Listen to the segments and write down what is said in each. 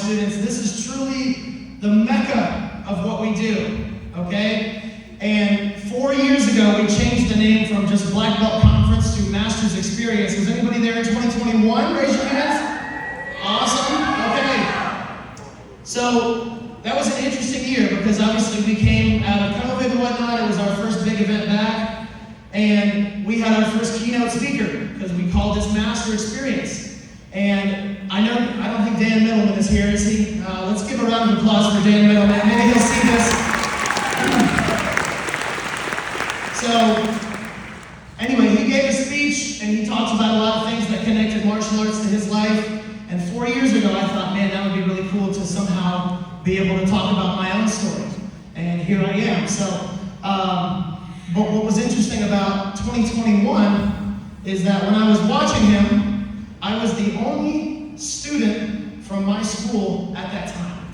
students. This is truly the mecca of what we do, okay? And 4 years ago, we changed the name from just Black Belt Conference to Master's Experience. Was anybody there in 2021? Raise your hands. Awesome. Okay. So that was an interesting year because obviously we came out of COVID and whatnot. It was our first big event back. And we had our first keynote speaker because we called this Master Experience. And I don't think Dan Middleman is here, is he? Let's give a round of applause for Dan Middleman. Maybe he'll see this. So, anyway, he gave a speech and he talked about a lot of things that connected martial arts to his life. And 4 years ago, I thought, man, that would be really cool to somehow be able to talk about my own story. And here I am. So, but what was interesting about 2021 is that when I was watching him, I was the only student from my school at that time.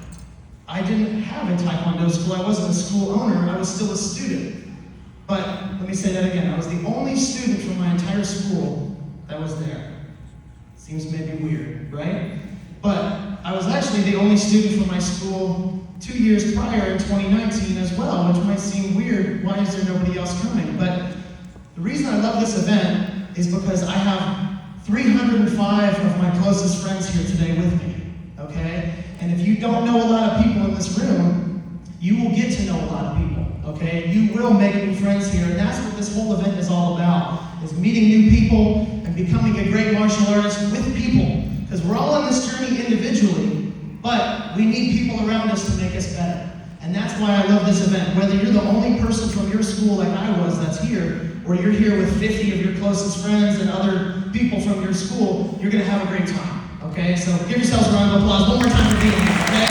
I didn't have a Taekwondo school. I wasn't a school owner. I was still a student. But let me say that again. I was the only student from my entire school that was there. Seems maybe weird, right? But I was actually the only student from my school 2 years prior in 2019 as well, which might seem weird. Why is there nobody else coming? But the reason I love this event is because I have 305 of my closest friends here today with me, okay? And if you don't know a lot of people in this room, you will get to know a lot of people, okay? You will make new friends here, and that's what this whole event is all about, is meeting new people and becoming a great martial artist with people. Because we're all on this journey individually, but we need people around us to make us better. And that's why I love this event. Whether you're the only person from your school like I was that's here, or you're here with 50 of your closest friends and other people from your school, you're gonna have a great time, okay? So give yourselves a round of applause one more time for being here, okay?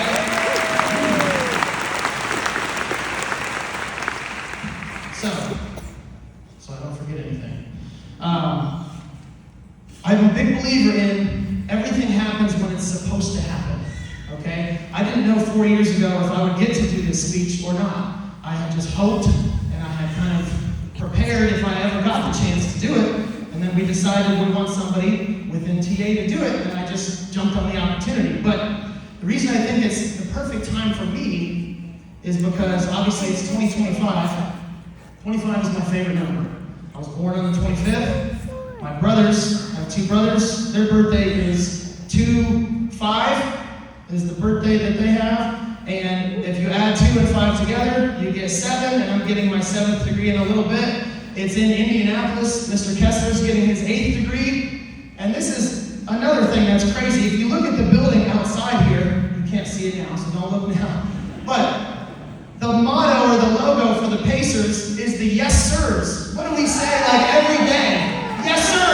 So I don't forget anything. I'm a big believer in everything happens when it's supposed to happen, okay? I didn't know 4 years ago if I would get to do this speech or not. I had just hoped, and I had kind of prepared if I ever got the chance to do it, and then we decided we want somebody within TA to do it, and I just jumped on the opportunity. But the reason I think it's the perfect time for me is because obviously it's 2025. 25 is my favorite number. I was born on the 25th. My brothers, I have two brothers, their birthday is 2/5 is the birthday that they have. And if you add 2 and 5 together, you get 7, and I'm getting my 7th degree in a little bit. It's in Indianapolis. Mr. Kessler's getting his 8th degree. And this is another thing that's crazy. If you look at the building outside here, you can't see it now, so don't look now. But the motto or the logo for the Pacers is the yes sirs. What do we say like every day? Yes sir!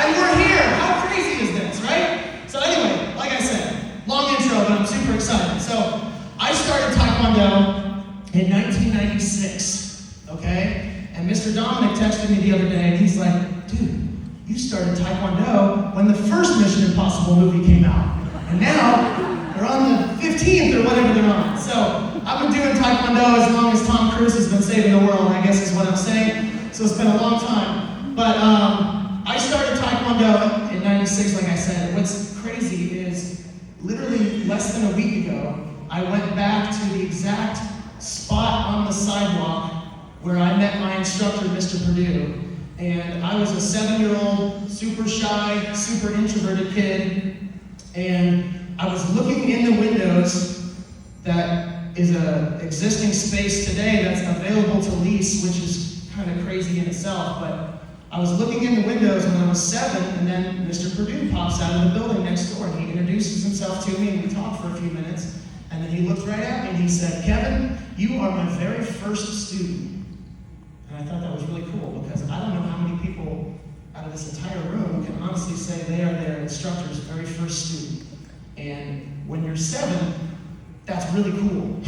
And we're here! How crazy is this, right? So anyway, like I said, long intro, but I'm super excited. So I started Taekwondo in 1996, okay? And Mr. Dominic texted me the other day, and he's like, dude, you started Taekwondo when the first Mission Impossible movie came out. And now, they're on the 15th or whatever they're on. So I've been doing Taekwondo as long as Tom Cruise has been saving the world, I guess is what I'm saying. So it's been a long time. But I started Taekwondo in 96, like I said. What's crazy is, literally less than a week ago, I went back to the exact spot on the sidewalk where I met my instructor, Mr. Purdue. And I was a 7-year-old, super shy, super introverted kid. And I was looking in the windows that is an existing space today that's available to lease, which is kind of crazy in itself. But I was looking in the windows when I was 7, and then Mr. Purdue pops out of the building next door, and he introduces himself to me, and we talked for a few minutes. And then he looked right at me, and he said, Kevin, you are my very first student. And I thought that was really cool, because I don't know how many people out of this entire room can honestly say they are their instructor's very first student. And when you're 7, that's really cool.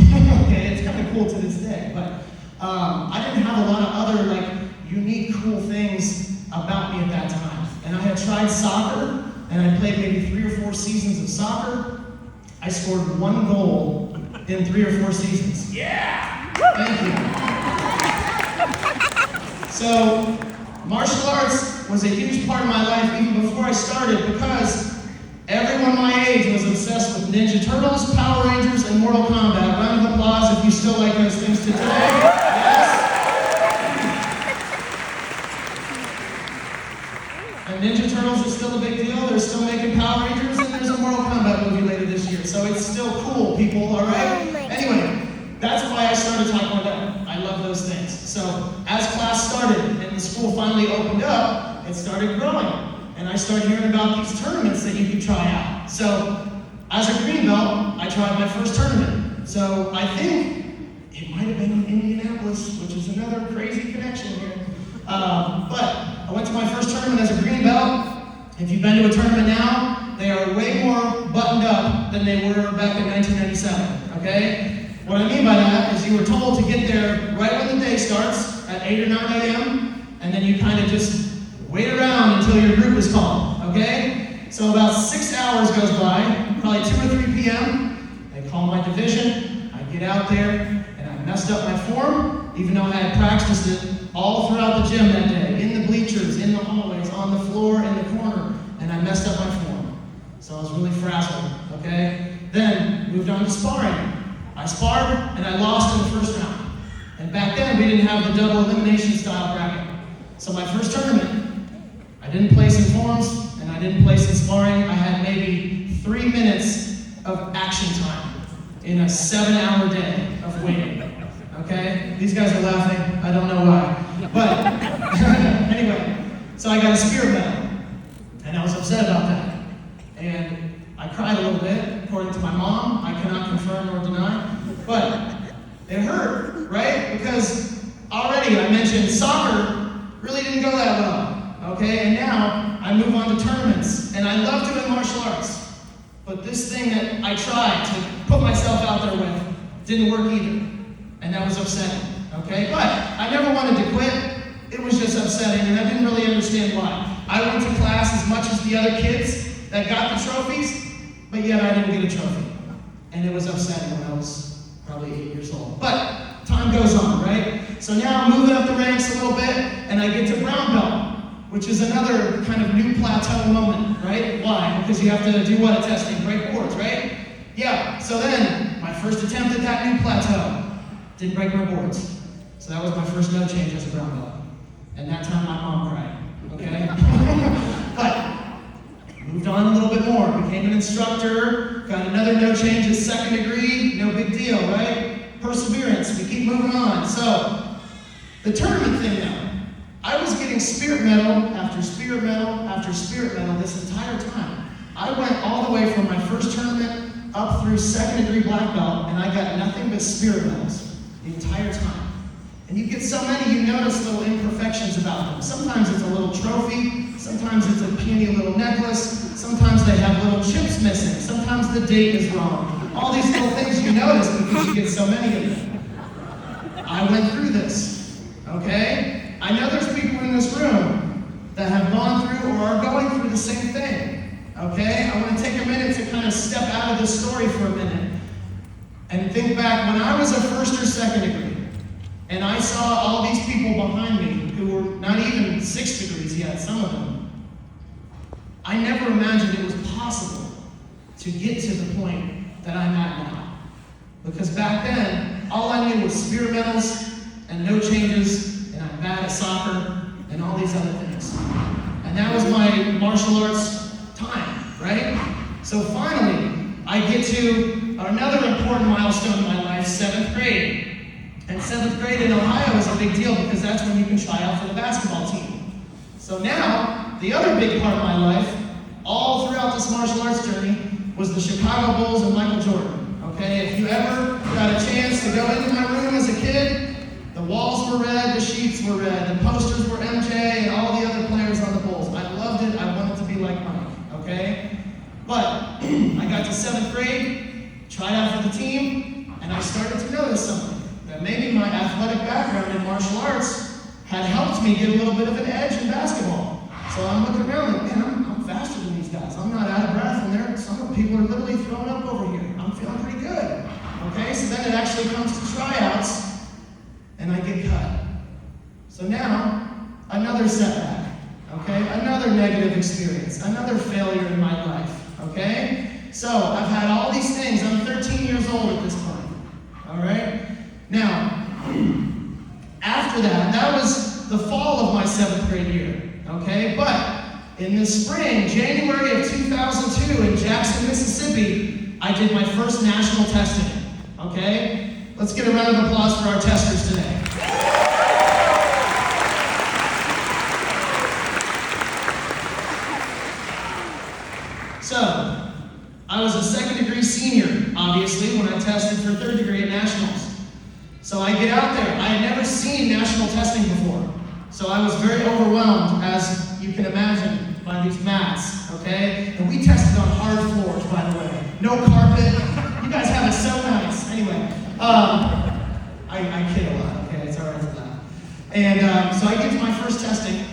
Okay, it's kind of cool to this day. But I didn't have a lot of other unique, cool things about me at that time. And I had tried soccer, and I played maybe 3 or 4 seasons of soccer. I scored 1 goal in 3 or 4 seasons. Yeah! Thank you. So, martial arts was a huge part of my life even before I started, because everyone my age was obsessed with Ninja Turtles, still like those things today? Yes? And Ninja Turtles is still a big deal. They're still making Power Rangers, and there's a Mortal Kombat movie later this year. So it's still cool, people, all right? Anyway, that's why I started Taekwondo. I love those things. So as class started and the school finally opened up, it started growing. And I started hearing about these tournaments that you could try out. So as a green belt, I tried my first tournament. So I think it might have been in Indianapolis, which is another crazy connection here. But I went to my first tournament as a green belt. If you've been to a tournament now, they are way more buttoned up than they were back in 1997, okay? What I mean by that is you were told to get there right when the day starts at 8 or 9 a.m., and then you kind of just wait around until your group is called, okay? So about 6 hours goes by, probably 2 or 3 p.m., they call my division, I get out there, and I messed up my form, even though I had practiced it all throughout the gym that day, in the bleachers, in the hallways, on the floor, in the corner, and I messed up my form. So I was really frazzled, okay? Then moved on to sparring. I sparred, and I lost in the first round. And back then, we didn't have the double elimination style bracket. So my first tournament, I didn't place in forms, and I didn't place in sparring. I had maybe 3 minutes of action time in a 7-hour day of waiting. Okay? These guys are laughing. I don't know why. But anyway, so I got a spirit medal, and I was upset about that. And I cried a little bit, according to my mom. I cannot confirm or deny. But it hurt, right? Because already I mentioned soccer really didn't go that well. Okay? And now I move on to tournaments. And I love doing martial arts. But this thing that I tried to put myself out there with didn't work either. And that was upsetting. Okay? But I never wanted to quit. It was just upsetting, and I didn't really understand why. I went to class as much as the other kids that got the trophies, but yet I didn't get a trophy. And it was upsetting when I was probably 8 years old. But time goes on, right? So now I'm moving up the ranks a little bit, and I get to brown belt, which is another kind of new plateau moment, right? Why? Because you have to do what at testing? Break boards, right? Yeah, so then my first attempt at that new plateau, didn't break my boards. So that was my first no change as a brown belt. And that time my mom cried, okay? But moved on a little bit more, became an instructor, got another no change at second degree, no big deal, right? Perseverance, we keep moving on. So, the tournament thing now, I was getting spirit medal after spirit medal after spirit medal this entire time. I went all the way from my first tournament up through second degree black belt, and I got nothing but spirit medals the entire time. And you get so many, you notice little imperfections about them. Sometimes it's a little trophy, sometimes it's a puny little necklace, sometimes they have little chips missing, sometimes the date is wrong. All these little things you notice because you get so many of them. I went through this, okay? I know there's people in this room that have gone through or are going through the same thing, okay? I want to take a minute to kind of step out of this story for a minute and think back when I was a first or second degree. And I saw all these people behind me who were not even 6 degrees yet, some of them. I never imagined it was possible to get to the point that I'm at now. Because back then, all I knew was spirit medals and no changes, and I'm bad at soccer, and all these other things. And that was my martial arts time, right? So finally, I get to another important milestone in my life, 7th grade. And 7th grade in Ohio is a big deal because that's when you can try out for the basketball team. So now, the other big part of my life, all throughout this martial arts journey, was the Chicago Bulls and Michael Jordan. Okay, if you ever got a chance to go into my room as a kid, the walls were red, the sheets were red, the posters were MJ and all the other players on the Bulls. I loved it, I wanted to be like Mike, okay? But I got to 7th grade, tried out for the team, and I started to notice something. That maybe my athletic background in martial arts had helped me get a little bit of an edge in basketball. So I'm looking around like, man, I'm faster than these guys. I'm not out of breath, and some of the people are literally throwing up over here. I'm feeling pretty good. Okay, so then it actually comes to tryouts, and I get cut. So now, another setback. Okay, another negative experience, another failure in my life. Okay, so I've had all these things. I'm 13 years old at this point. All right. in the spring, January of 2002 in Jackson, Mississippi, I did my first national testing, okay? Let's get a round of applause for our testers today. So, I was a second-degree senior, obviously, when I tested for third degree at nationals. So I get out there. I had never seen national testing before. So I was very overwhelmed, as you can imagine, by these mats, okay? And we tested on hard floors, by the way. No carpet. You guys have it so nice. Anyway, I kid a lot, okay? It's all right for that. And so I get to my first testing,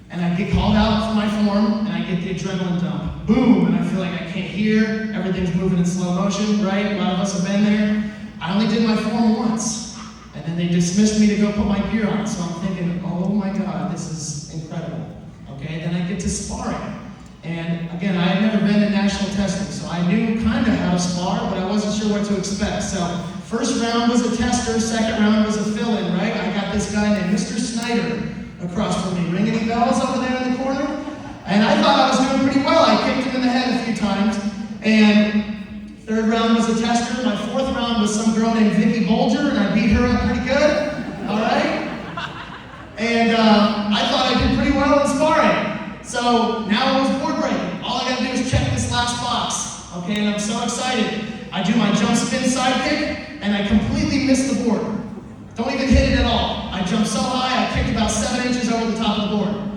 and I get called out for my form, and I get the adrenaline dump. Boom, and I feel like I can't hear. Everything's moving in slow motion, right? A lot of us have been there. I only did my form once. And then they dismissed me to go put my gear on. So I'm thinking, oh my God, this is incredible. Okay, then I get to sparring. And again, I had never been in national testing, so I knew kind of how to spar, but I wasn't sure what to expect. So first round was a tester, second round was a fill-in, right? I got this guy named Mr. Snyder across from me. Ring any bells over there in the corner? And I thought I was doing pretty well. I kicked him in the head a few times. And third round was a tester. My fourth round was some girl named Vicky Bolger, and I beat her up pretty good. All right? And I thought I did pretty well in sparring. So now it was board breaking. All I gotta do is check this last box. Okay, and I'm so excited. I do my jump spin side kick, and I completely miss the board. Don't even hit it at all. I jumped so high, I kicked about 7 inches over the top of the board.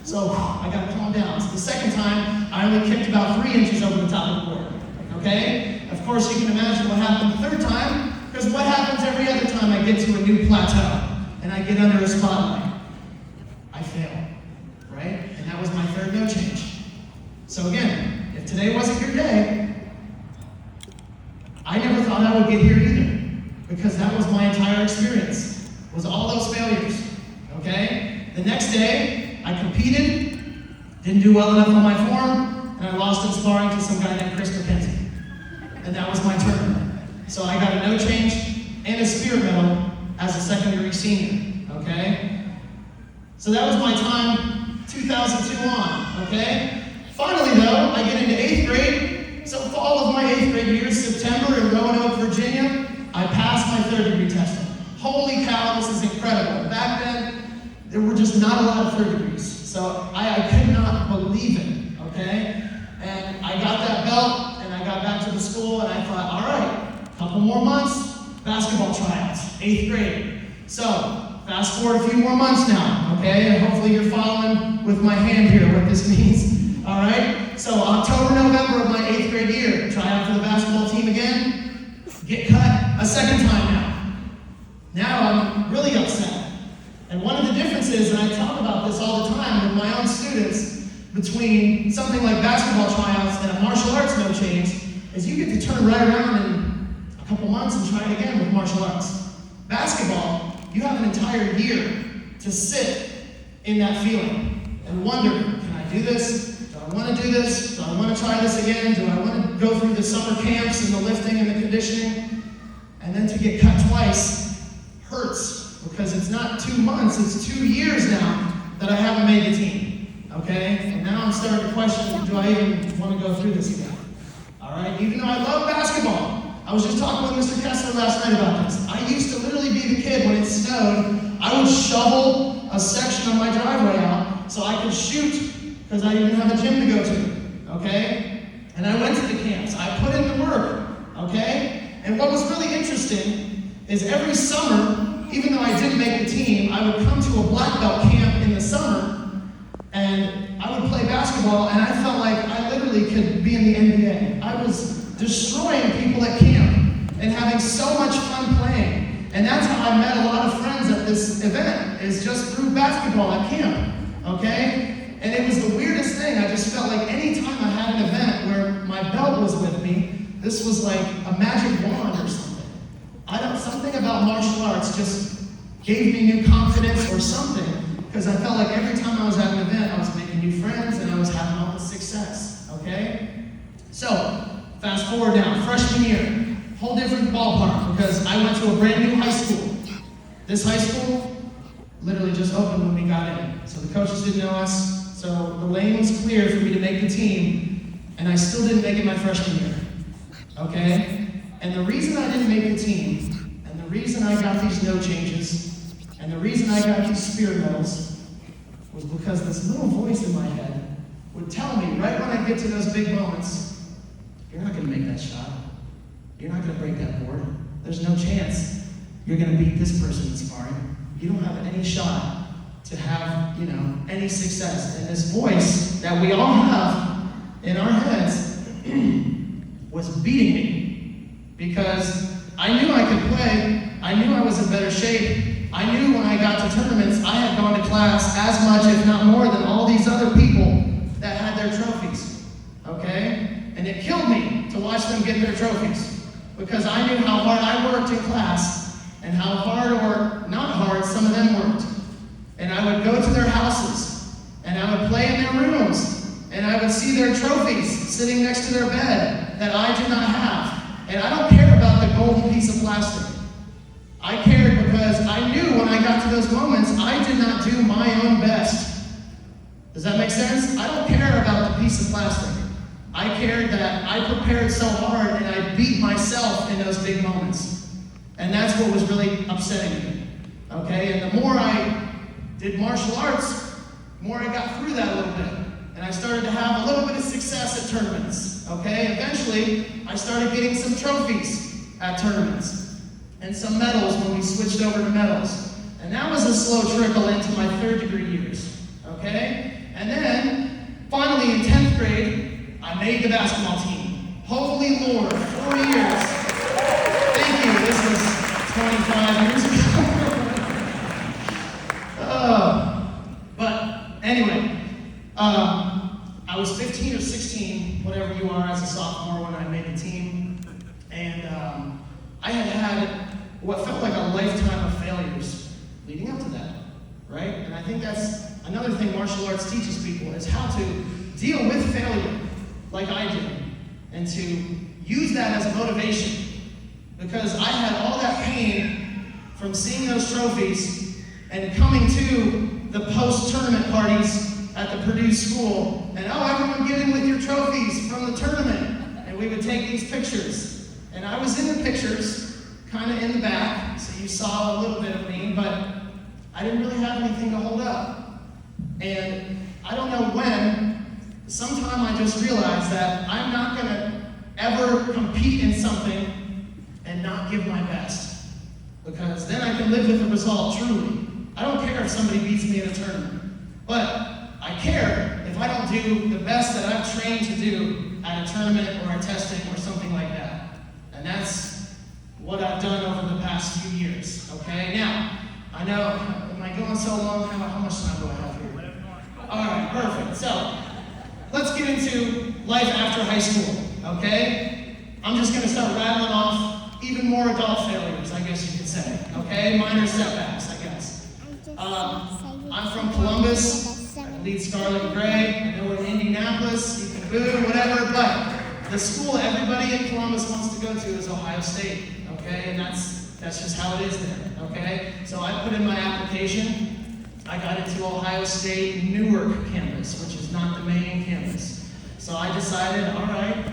So I gotta calm down. So the second time, I only kicked about 3 inches over the top of the board. Okay? Of course, you can imagine what happened the third time, because what happens every other time I get to a new plateau and I get under a spotlight? I fail, right? And that was my third no change. So again, if today wasn't your day, I never thought I would get here either, because that was my entire experience, was all those failures, okay? The next day, I competed, didn't do well enough on my form, and I lost in sparring to some guy named Krinsky. And that was my turn. So I got a no change and a spirit medal as a second-degree senior, okay? So that was my time 2002 on, okay? Finally though, I get into 8th grade. So fall of my 8th grade year, September in Roanoke, Virginia, I passed my third-degree testing. Holy cow, this is incredible. Back then, there were just not a lot of third degrees. So I could not believe it, okay? And I got that belt, I got back to the school and I thought, all right, a couple more months, basketball tryouts, 8th grade. So, fast forward a few more months now, okay? And hopefully you're following with my hand here what this means, all right? So, October, November of my 8th grade year, try out for the basketball team again, get cut a second time now. Now I'm really upset. And one of the differences, and I talk about this all the time with my own students, between something like basketball tryouts and a martial arts no change, is you get to turn right around in a couple months and try it again with martial arts. Basketball, you have an entire year to sit in that feeling and wonder, can I do this? Do I want to do this? Do I want to try this again? Do I want to go through the summer camps and the lifting and the conditioning? And then to get cut twice hurts, because it's not 2 months, it's 2 years now that I haven't made the team. Okay? And now I'm starting to question, do I even want to go through this again? All right? Even though I love basketball. I was just talking with Mr. Kessler last night about this. I used to literally be the kid when it snowed. I would shovel a section of my driveway out so I could shoot, because I didn't have a gym to go to. Okay? And I went to the camps. I put in the work. Okay? And what was really interesting is every summer, even though I didn't make the team, I would come to a black belt camp in the summer, and I would play basketball, and I felt like I literally could be in the NBA. I was destroying people at camp and having so much fun playing. And that's how I met a lot of friends at this event, is just through basketball at camp, okay? And it was the weirdest thing. I just felt like any time I had an event where my belt was with me, this was like a magic wand or something. Something about martial arts just gave me new confidence or something, because I felt like every time I was at an event, I was making new friends and I was having all this success, okay? So, fast forward now, freshman year, whole different ballpark, because I went to a brand new high school. This high school literally just opened when we got in, so the coaches didn't know us, So the lane was clear for me to make the team, and I still didn't make it my freshman year, okay? And the reason I didn't make the team, and the reason I got these no changes, and the reason I got these spirit medals was because this little voice in my head would tell me right when I get to those big moments, you're not gonna make that shot. You're not gonna break that board. There's no chance you're gonna beat this person in sparring. You don't have any shot to have, any success. And this voice that we all have in our heads was beating me because I knew I could play. I knew I was in better shape. I knew when I got to tournaments, I had gone to class as much, if not more, than all these other people that had their trophies, okay? And it killed me to watch them get their trophies because I knew how hard I worked in class and how hard or not hard some of them worked. And I would go to their houses and I would play in their rooms and I would see their trophies sitting next to their bed that I did not have. And I don't care about the golden piece of plastic. I cared because I knew when I got to those moments, I did not do my own best. Does that make sense? I don't care about the piece of plastic. I cared that I prepared so hard and I beat myself in those big moments. And that's what was really upsetting me. Okay? And the more I did martial arts, the more I got through that a little bit. And I started to have a little bit of success at tournaments. Okay? Eventually, I started getting some trophies at tournaments and some medals when we switched over to medals. And that was a slow trickle into my third degree years. Okay? And then, finally in 10th grade, I made the basketball team. Holy Lord, 4 years. Thank you, this was 25 years ago. But anyway, I was 15 or 16, whatever you are, as a sophomore when I made the team. And I had what felt like a lifetime of failures leading up to that, right? And I think that's another thing martial arts teaches people is how to deal with failure like I did and to use that as motivation because I had all that pain from seeing those trophies and coming to the post-tournament parties at the Purdue school and everyone get in with your trophies from the tournament and we would take these pictures and I was in the pictures kind of in the back so you saw a little bit of me but I didn't really have anything to hold up. And I don't know when, sometime I just realized that I'm not going to ever compete in something and not give my best. Because then I can live with the result, truly. I don't care if somebody beats me in a tournament. But I care if I don't do the best that I've trained to do at a tournament or a testing or something like that. And that's what I've done over the past few years, okay? Now, I know, am I going so long? How much time do I have here? All right, perfect. So, let's get into life after high school, okay? I'm just going to start rattling off even more adult failures, I guess you could say, okay? Minor setbacks, I guess. I'm from Columbus. I bleed scarlet and gray. I know we're in Indianapolis. You can boo, whatever, but the school everybody in Columbus wants to go to is Ohio State, okay? And that's just how it is there, okay? So I put in my application. I got into Ohio State Newark campus, which is not the main campus. So I decided, all right,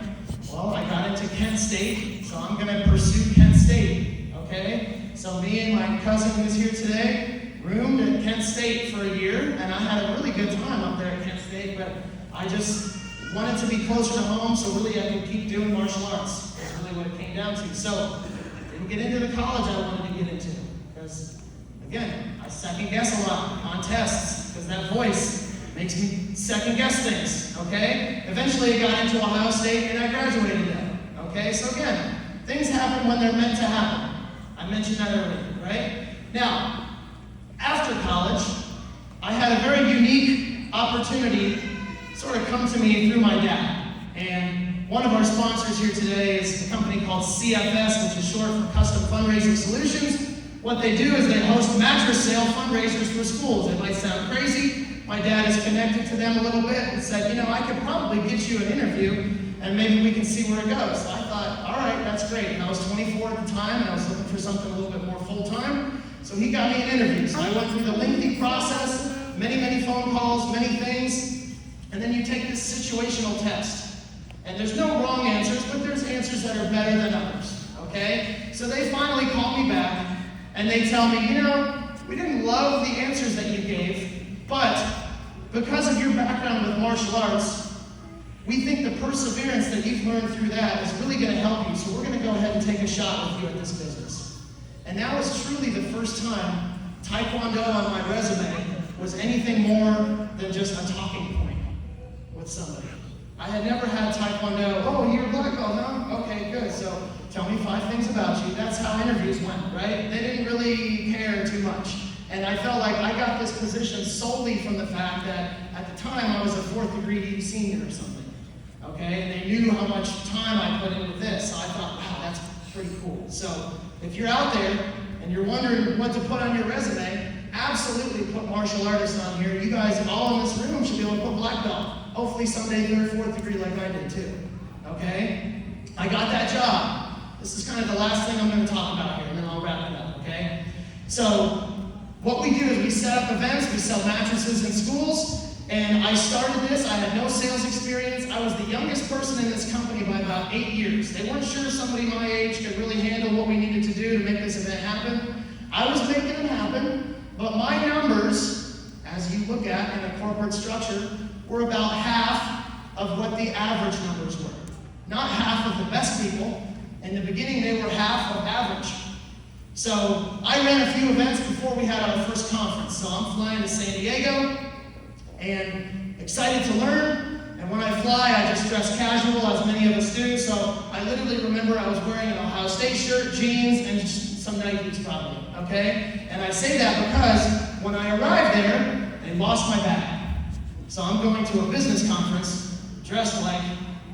well, I got into Kent State, so I'm gonna pursue Kent State, okay? So me and my cousin who's here today roomed at Kent State for a year, and I had a really good time up there at Kent State, but I just wanted to be closer to home, so really I could keep doing martial arts. That's really what it came down to. So didn't get into the college I wanted to get into, because again, I second guess a lot on tests, because that voice makes me second guess things, okay? Eventually I got into Ohio State and I graduated there, okay? So again, things happen when they're meant to happen. I mentioned that earlier, right? Now, after college, I had a very unique opportunity sort of come to me through my dad. And one of our sponsors here today is a company called CFS, which is short for Custom Fundraising Solutions. What they do is they host mattress sale fundraisers for schools. It might sound crazy. My dad is connected to them a little bit and said, I could probably get you an interview and maybe we can see where it goes. So I thought, all right, that's great. And I was 24 at the time and I was looking for something a little bit more full-time. So he got me an interview. So I went through the lengthy process, many phone calls, many things. And then you take this situational test. And there's no wrong answers, but there's answers that are better than others, okay? So they finally call me back, and they tell me, you know, we didn't love the answers that you gave, but because of your background with martial arts, we think the perseverance that you've learned through that is really going to help you, so we're going to go ahead and take a shot with you at this business. And that was truly the first time Taekwondo on my resume was anything more than just a talking point with somebody. I had never had Taekwondo. Oh, you're black belt, huh? Okay, good. So tell me 5 things about you. That's how interviews went, right? They didn't really care too much. And I felt like I got this position solely from the fact that at the time I was a 4th degree senior or something. Okay? And they knew how much time I put into this. So I thought, wow, that's pretty cool. So if you're out there and you're wondering what to put on your resume, absolutely put martial artist on here. You guys all in this room should be able to put black belt. Hopefully someday 3rd, 4th degree like I did too. Okay? I got that job. This is kind of the last thing I'm going to talk about here, and then I'll wrap it up, okay? So what we do is we set up events, we sell mattresses in schools, and I started this. I had no sales experience. I was the youngest person in this company by about 8 years. They weren't sure somebody my age could really handle what we needed to do to make this event happen. I was making it happen, but my numbers, as you look at in a corporate structure, were about half of what the average numbers were. Not half of the best people. In the beginning, they were half of average. So I ran a few events before we had our first conference. So I'm flying to San Diego and excited to learn. And when I fly, I just dress casual, as many of us do. So I literally remember I was wearing an Ohio State shirt, jeans, and some Nikes probably, okay? And I say that because when I arrived there, they lost my bag. So I'm going to a business conference dressed like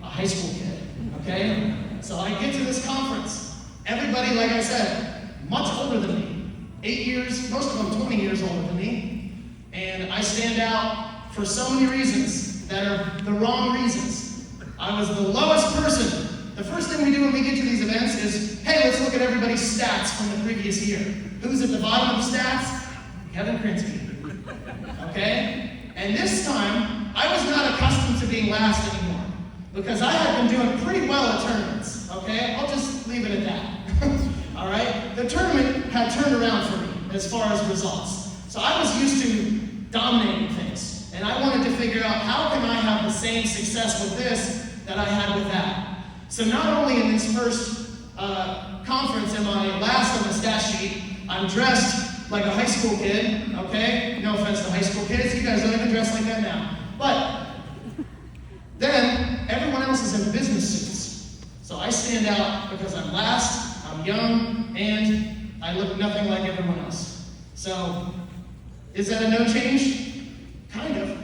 a high school kid, okay? So I get to this conference. Everybody, like I said, much older than me. 8 years, most of them 20 years older than me. And I stand out for so many reasons that are the wrong reasons. I was the lowest person. The first thing we do when we get to these events is, hey, let's look at everybody's stats from the previous year. Who's at the bottom of the stats? Kevin Krinsky, okay? And this time, I was not accustomed to being last anymore because I had been doing pretty well at tournaments, okay? I'll just leave it at that, all right? The tournament had turned around for me as far as results. So I was used to dominating things, and I wanted to figure out how can I have the same success with this that I had with that. So not only in this first conference am I last on the stat sheet, I'm dressed like a high school kid, okay? No offense to high school kids, you guys don't even dress like that now. But then everyone else is in business suits. So I stand out because I'm last, I'm young, and I look nothing like everyone else. So is that a no change? Kind of,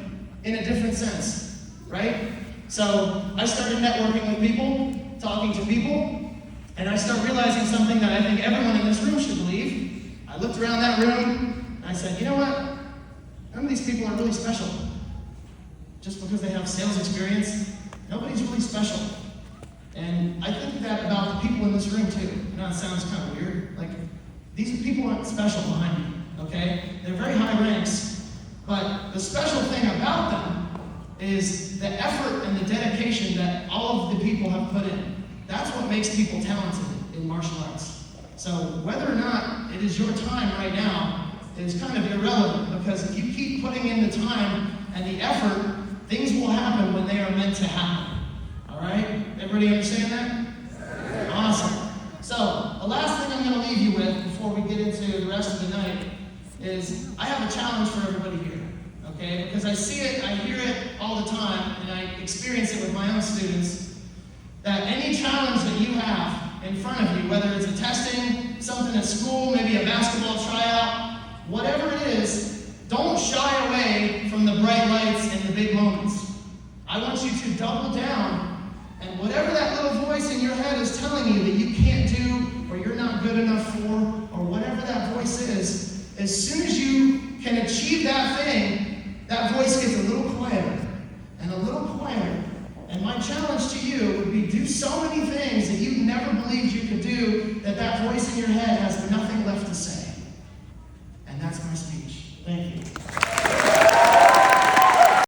in a different sense, right? So I started networking with people, talking to people, and I start realizing something that I think everyone in this room should believe. I looked around that room, and I said, you know what? None of these people are really special. Just because they have sales experience, nobody's really special. And I think that about the people in this room too. I know it sounds kind of weird. Like, these people aren't special behind me, okay? They're very high ranks, but the special thing about them is the effort and the dedication that all of the people have put in. That's what makes people talented in martial arts. So whether or not it is your time right now is kind of irrelevant, because if you keep putting in the time and the effort, things will happen when they are meant to happen. All right? Everybody understand that? Awesome. So the last thing I'm going to leave you with before we get into the rest of the night is I have a challenge for everybody here. Okay? Because I see it, I hear it all the time, and I experience it with my own students, that any challenge that you have in front of you, whether it's a testing, something at school, maybe a basketball tryout, whatever it is, don't shy away from the bright lights and the big moments. I want you to double down, and whatever that little voice in your head is telling you that you can't do, or you're not good enough for, or whatever that voice is, as soon as you can achieve that thing, that voice gets a little quieter, and a little quieter. And my challenge to you would be do so many things that you never believed you could do, that voice in your head has nothing